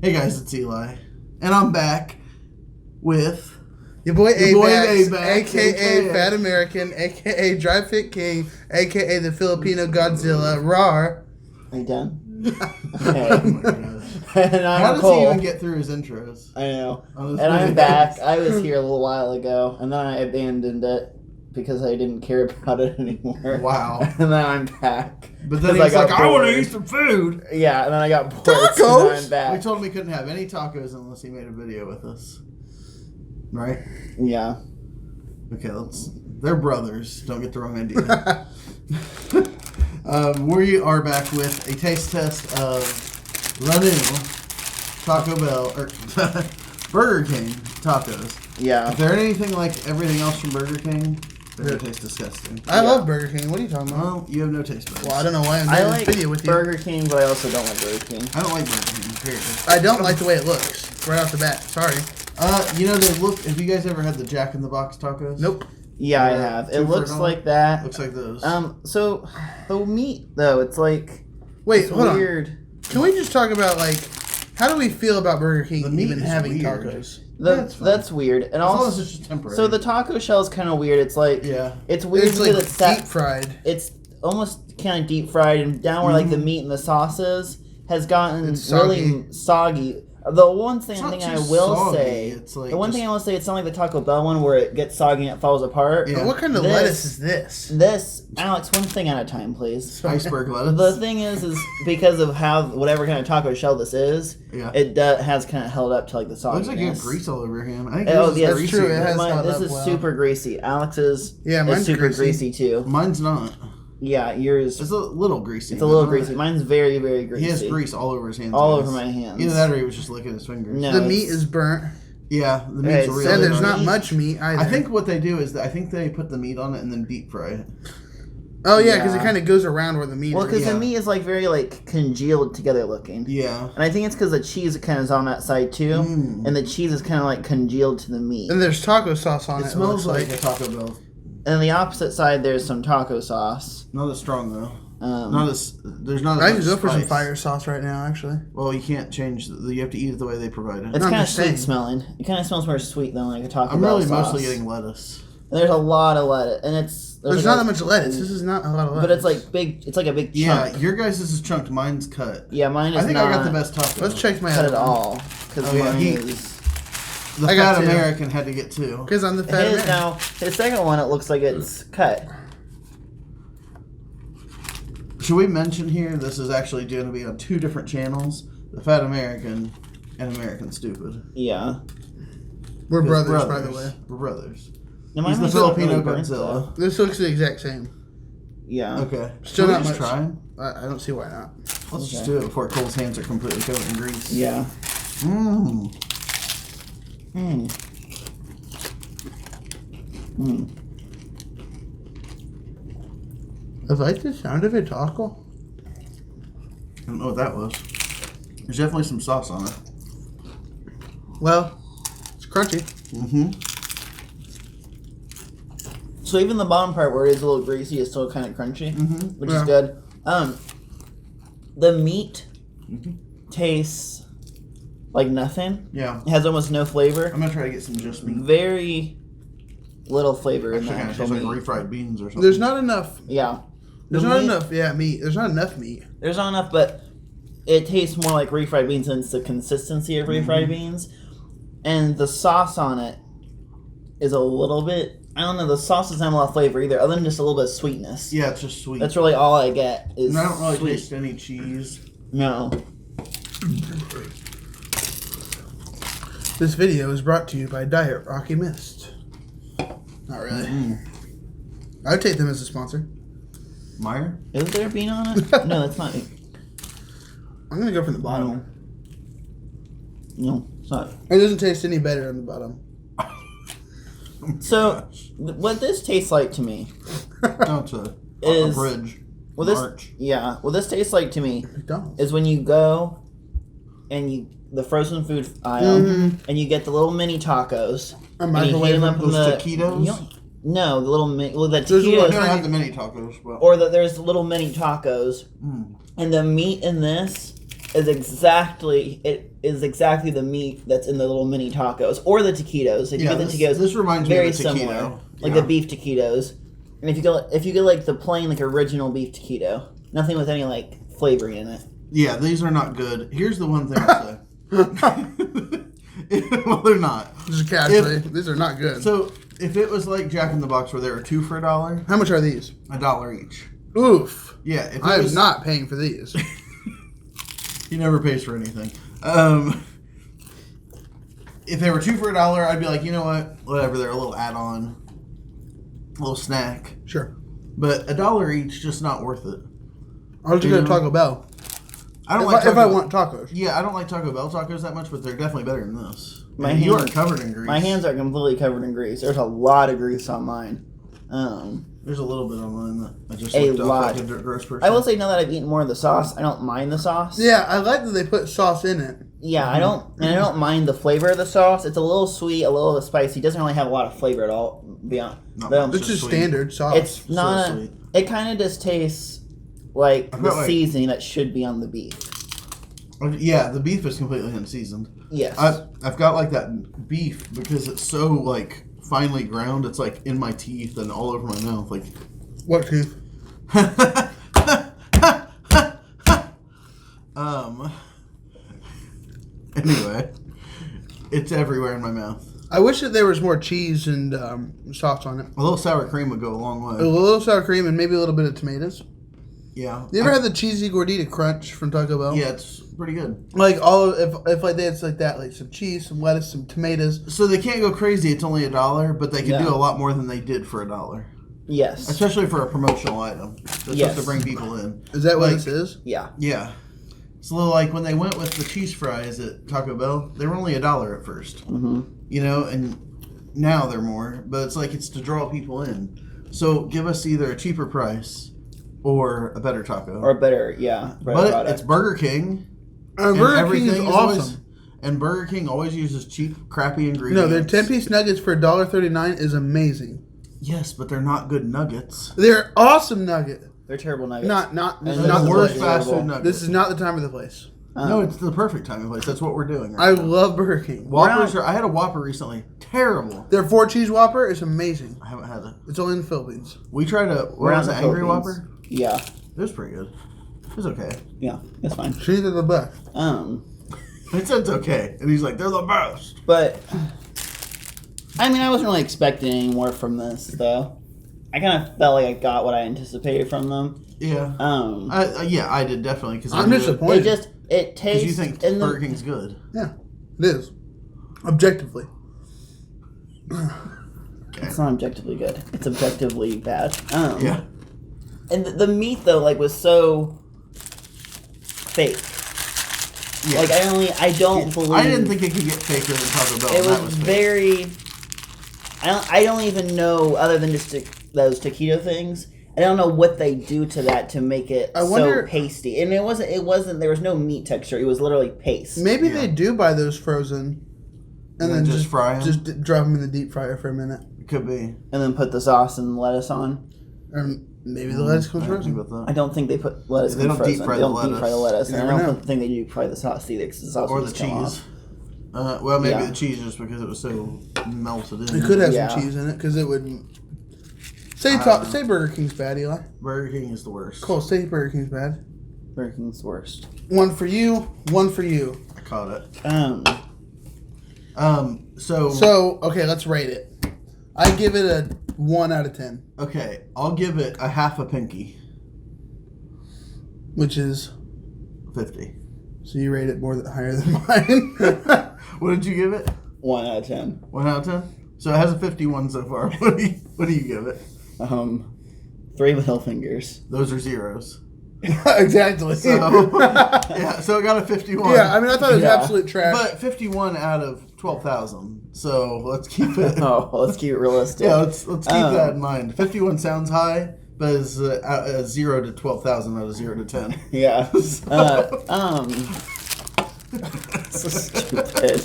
Hey guys, it's Eli, and I'm back with your boy A-Bax, aka Fat American, aka Dry Fit King, aka the Filipino Godzilla, Rar. Are you done? Okay. And I'm How does Cole. he even get through his intros? I know. On this And I'm video? back. I was here a little while ago, and then I abandoned it because I didn't care about it anymore. Wow. And then I'm back. But then 'Cause he's like, I want to bored. eat some food. Yeah, and then I got bored. Tacos? So now I'm back. We told him he couldn't have any tacos unless he made a video with us. Right? Yeah. Okay, they're brothers. Don't get the wrong idea. We are back with a taste test of La New Taco Bell, or Burger King tacos. Yeah. If they're anything like everything else from Burger King, they're going to taste disgusting. I love Burger King. What are you talking about? Well, you have no taste buds. Well, I don't know why I'm I doing like this video with you. Burger King, but I also don't like Burger King. I don't like Burger King, period. I don't like the way it looks right off the bat. Sorry. You know, they look, have you guys ever had the Jack in the Box tacos? Nope. Yeah, I Yeah, have. It 2 for looks $1. like that. Looks like those. So the meat though, it's like Wait, it's hold weird. on. Can we just talk about how do we feel about Burger King The meat even is having weird. tacos? That's fine. That's weird. And as long as also, it's just temporary. so the taco shell is kind of weird. It's like Yeah. it's weird It's like because it's that deep fried. it's almost kind of deep fried, and down where like the meat and the sauces has gotten It's really soggy. The one It's thing not I too will soggy, say, it's like the one just- thing I will say, it's not like the Taco Bell one where it gets soggy and it falls apart. Yeah. But what kind of This- lettuce is this? This, Alex, one thing at a time, please. Iceberg lettuce. The thing is because of how whatever kind of taco shell this is, Yeah. it has kind of held up to like the sogginess. Looks like you have grease all over your hand. I think Oh, yours is yeah, that's greasy. true. It has held This up is well. super greasy. Alex's Yeah, is mine's super greasy. too. Mine's not. Yeah, yours It's a little greasy. it's a little greasy. Mine's very, very greasy. He has grease all over his hands. all guys. over my hands. Either that or he was just licking his fingers. No. The meat it's- is burnt, Yeah, the Okay, meat's so really and there's nice. not much meat either. I think what they do is that I think they put the meat on it and then deep fry it. Oh yeah, because Yeah. it kind of goes around where the meat Well, is. because Yeah. the meat is like very like congealed together looking. Yeah. And I think it's because the cheese kind of is on that side too, and the cheese is kind of like congealed to the meat. And there's taco sauce on it. It smells looks like a Taco Bell. And on the opposite side, there's some taco sauce. Not as strong though. Um, Not as there's not as I much can go for some spice. fire sauce right now, actually. Well, you can't change. You have to eat it the way they provide it. it's I'm kind of just sweet saying. smelling. It kind of smells more sweet than like a Taco I'm Bell really sauce. mostly getting lettuce. And there's a lot of lettuce, and There's like not a- that much lettuce. This is not a lot of lettuce. But it's like big. It's like a big Yeah, chunk. your guys' is chunked. Mine's cut. Yeah, mine is I think not I got the best taco. Let's check my cut other at one. all because Oh, yeah, mine he- is. The I got fat 2. American had to get 2. Because I'm the fat His man. now his second one, it looks like it's cut. Should we mention here this is actually going to be on 2 different channels: the Fat American and American Stupid. Yeah. We're Because brothers, by the way. We're brothers. Now, He's the mine's not Filipino really burnt, Godzilla. This looks the exact same. though. Yeah. Okay. Still Should we not just much. try? I don't see why not. Let's just Okay. do it before Cole's hands are completely covered in grease. Yeah. Mmm. Mm. Mm. I like the sound of a taco. I don't know what that was. There's definitely some sauce on it. Well, it's crunchy. Mm-hmm. So even the bottom part where it is a little greasy is still kind of crunchy, which Yeah. is good. The meat Mhm. tastes like nothing. Yeah. It has almost no flavor. I'm gonna try to get some just meat. Very little flavor in Actually, the kind of actual tastes like meat. refried beans or something. There's not enough. Yeah. There's The not meat- enough. Yeah, meat. There's not enough meat. There's not enough, but it tastes more like refried beans than it's the consistency of refried beans. And the sauce on it is a little bit. I don't know. The sauce doesn't have a lot of flavor either, other than just a little bit of sweetness. Yeah, it's just sweet. That's really all I get. Is And I don't really sweet. taste any cheese. No. This video is brought to you by Diet Rocky Mist. Not really. I would take them as a sponsor. Meyer? Is there a bean on it? No, that's not. I'm gonna go from the bottom. No, it's not. It doesn't taste any better on the bottom. So, what this tastes like to me No, it's a is bridge. well, this Arch. yeah. What this tastes like to me McDonald's. is when you go and the frozen food aisle and you get the little mini tacos A and you heat them up in those the taquitos? you don't- no, the little mini. Well, the There's a I little- taquitos, never had the mini tacos, but or that there's little mini tacos, Mm. and the meat in this is exactly the meat that's in the little mini tacos or the taquitos. If you Yeah, get the taquitos, this reminds me very of a taquito. similar, like Yeah. the beef taquitos. And if you get like the plain like original beef taquito, nothing with any like flavoring in it. Yeah, these are not good. Here's the one thing I'll say. Well, they're not. Just casually, these are not good. So if it was like Jack in the Box where there were 2 for $1, How much are these? $1 each. Oof. Yeah, if it I am was, not paying for these. He never pays for anything. If they were 2 for $1, I'd be like, you know what? Whatever, they're a little add-on, a little snack. Sure. But $1 each, just not worth it. I'll just go to Taco Bell. I don't If, like I, if Taco I Bell. want tacos. Yeah, I don't like Taco Bell tacos that much, but they're definitely better than this. My And you hands- are covered in grease. My hands are completely covered in grease. There's a lot of grease on mine. There's a little bit on mine that I just A looked off lot. like a gross person. I will say now that I've eaten more of the sauce, I don't mind the sauce. Yeah, I like that they put sauce in it. Yeah, I don't mind the flavor of the sauce. It's a little sweet, a little spicy. It doesn't really have a lot of flavor at all. Beyond, Not but much. It's just sweet. standard sauce. it's not. so sweet. It kind of just tastes like I the felt like- seasoning that should be on the beef. Yeah, the beef is completely unseasoned. Yes. I've got like that beef because it's so like finely ground. It's like in my teeth and all over my mouth. Like, What tooth? Anyway, it's everywhere in my mouth. I wish that there was more cheese and sauce on it. A little sour cream would go a long A way. little sour cream and maybe a little bit of tomatoes. Yeah. You ever had the cheesy gordita crunch from Taco Bell? Yeah, it's pretty good. Like if like it's like that, like some cheese, some lettuce, some tomatoes. So they can't go crazy. It's only $1, but they can Yeah. do a lot more than they did for $1. Yes. Especially for a promotional item. That's Yes. supposed to bring people in. Is that what Like- this is? Yeah. Yeah. It's a little like when they went with the cheese fries at Taco Bell, they were only $1 at first. Mm-hmm. You know, and now they're more. But it's like it's to draw people in. So give us either a cheaper price or a better taco. Or better, yeah. Better but product. it's Burger King. Burger King is everything awesome. always- and Burger King always uses cheap, crappy ingredients. No, their 10-piece nuggets for $1.39 is amazing. Yes, but they're not good nuggets. They're awesome nugget. They're terrible nuggets. Not this And is They're not the the worst place. fast food Horrible. nuggets. This is not the time or the place. No, it's the perfect time and place. That's what we're doing. I Right now. love Burger King. Whoppers are. I had a Whopper recently. Terrible. Their 4-cheese Whopper is amazing. I haven't had it. It's only in the Philippines. We tried a. We're What was not it? the Angry Philippines. Whopper. Yeah. It was pretty good. It was okay. Yeah. It's fine. She's the best. It said it's okay, and he's like, "They're the best." But I mean, I wasn't really expecting any more from this, though. I kind of felt like I got what I anticipated from them. Yeah. I did definitely because I'm disappointed. It tastes. you think in the- Burger King's good. Yeah, it is. Objectively. It's not objectively good. It's objectively bad. Yeah. And the meat though, like, was so fake. Yeah. Like I don't believe. I didn't think it could get faker than Taco Bell. it and was, that was fake. very. I don't even know, other than just those taquito things. I don't know what they do to that to make it I wonder- so pasty. And it wasn't. There was no meat texture. It was literally paste. Maybe Yeah. they do buy those frozen, and then just fry 'em? Just drop them in the deep fryer for a minute, It could be. And then put the sauce and lettuce on. or maybe the lettuce comes I didn't think frozen. I about that. don't think they put lettuce They in don't frozen. deep fry They the don't deep fry the lettuce. lettuce. You And I never don't know. think they deep fry the sauce either, because the sauce Or would the just come cheese. off. Well, maybe Yeah. the cheese just because it was so melted in. It could have Yeah. some cheese in it because it would. Say say Burger King's bad, Eli. Burger King is the worst. Cole, say Burger King's bad. Burger King's worst. One for you, one for you. I caught it. So So okay, let's rate it. I give it a 1 out of 10, okay, I'll give it a half a pinky. which is 50. so you rate it higher than mine. What did you give it? 1 out of 10. 1 out of 10? So it has a 51 so far. What do you give it? 3 middle fingers. Those are zeros. Exactly. So yeah, so it got a 51. Yeah, I mean, I thought it was Yeah. absolute trash. But 51 out of 12,000. So let's keep it. Oh, let's keep it realistic. Yeah, let's keep that in mind. 51 sounds high, but it's 0 to 12,000 out of 0 to 10. Yeah. So- So stupid.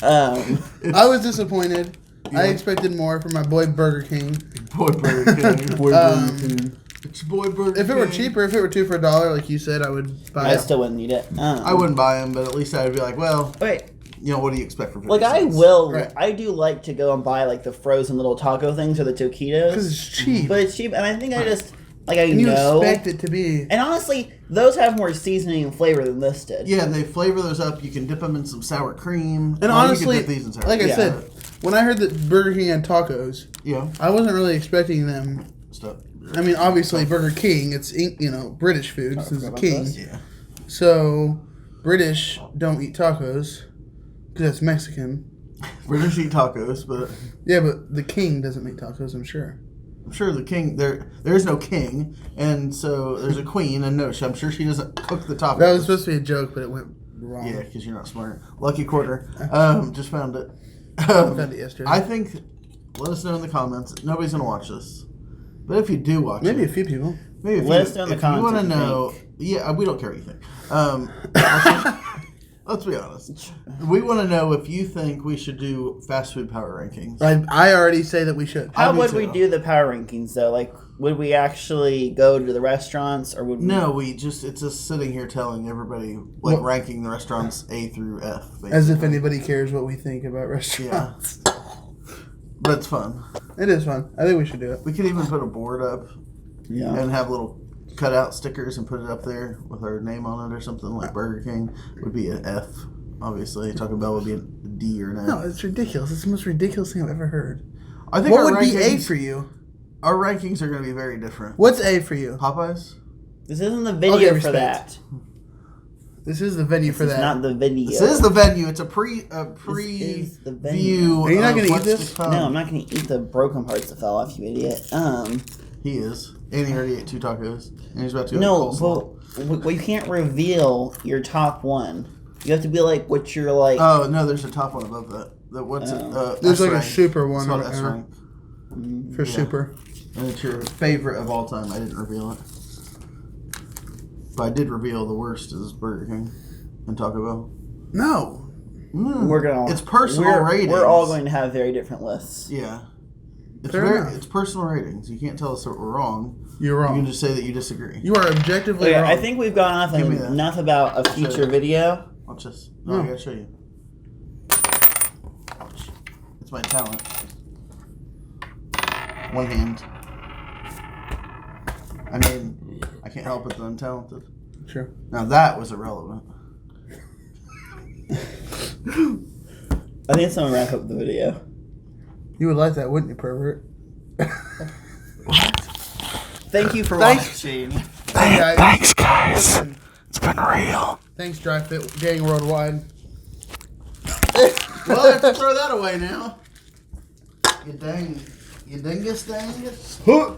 I was disappointed. I Yeah. expected more from my boy Burger King. Boy Burger King. Um, It's your boy Burger If it were King. cheaper, if it were 2 for $1, like you said, I would buy I it. still wouldn't eat it. I wouldn't buy them, but at least I would be like, well, Wait, what do you expect for 50 like I cents? will. Right. I do like to go and buy like the frozen little taco things or the Because taquitos, it's cheap. but it's cheap, and I think I just like I and you know. expect it to be. And honestly, those have more seasoning and flavor than this did. Yeah, they flavor those up. You can dip them in some sour cream. And Well, honestly, you can dip these in sour like I cream. said, when I heard that Burger King had tacos, Yeah. I wasn't really expecting them. Stuff. I mean, obviously, Burger King, it's, British food. I This is forgot a about king. this. Yeah. So, British don't eat tacos because that's Mexican. British eat tacos, but Yeah, but the king doesn't make tacos, I'm sure. I'm sure the king there is no king, and so there's a queen, and I'm sure she doesn't cook the tacos. That was supposed to be a joke, but it went wrong. Yeah, because you're not smart. Lucky quarter. Just found it. I found it yesterday. I think. Let us know in the comments. Nobody's gonna watch this, but if you do watch Maybe it, a few people. maybe if Let you, us know in the if comments you want what to you know. Yeah, we don't care what you think. Let's be honest. We want to know if you think we should do fast food power rankings. I already say that we should. How me would too. we do the power rankings though? Like, would we actually go to the restaurants, or would we? No, it's just sitting here telling everybody, like, Well- ranking the restaurants A through F. Basically. As if anybody cares what we think about restaurants. But it's fun. It is fun. I think we should do it. We could even put a board up Yeah. and have little cutout stickers and put it up there with our name on it or something. Like Burger King would be an F, obviously. Taco Bell would be a D or an F. No, it's ridiculous. It's the most ridiculous thing I've ever heard. I think What our would be A rankings- for you? Our rankings are going to be very different. What's A for you? Popeyes? This isn't the video Okay, for respect. that. This is the venue for It's that. not the video. This is the venue. It's a is the venue. view. Are you not of gonna eat what's this? to come. No, I'm not gonna eat the broken parts that fell off, you idiot. He is. And he already ate 2 tacos. And he's about to go No, to coleslaw. but you can't reveal your top one. You have to be like what you're like. Oh, no, there's a top one above that. What's it? There's like a S-rank. super It's one called right S now. rank. For Yeah. super. And it's your favorite of all time. I didn't reveal it. But I did reveal the worst is Burger King and Taco Bell. No. we're gonna. It's personal we're, ratings. We're all going to have very different lists. Yeah. It's Fair enough. it's personal ratings. You can't tell us that we're wrong. You're You can wrong. just say that you disagree. You are objectively Okay, wrong. I think we've gone off Give me that. enough about a future video. Watch this. No, I gotta show you. Watch. It's my talent. One hand. I mean, I can't help it that I'm talented. Sure. Now that was irrelevant. I think it's gonna wrap up the video. You would like that, wouldn't you, pervert? Thank you for Thanks. watching. Hey, guys. Thanks, guys. It's been real. Thanks, Dry Fit Gang Worldwide. Well, I have to throw that away now. You dingus dangus. Huh.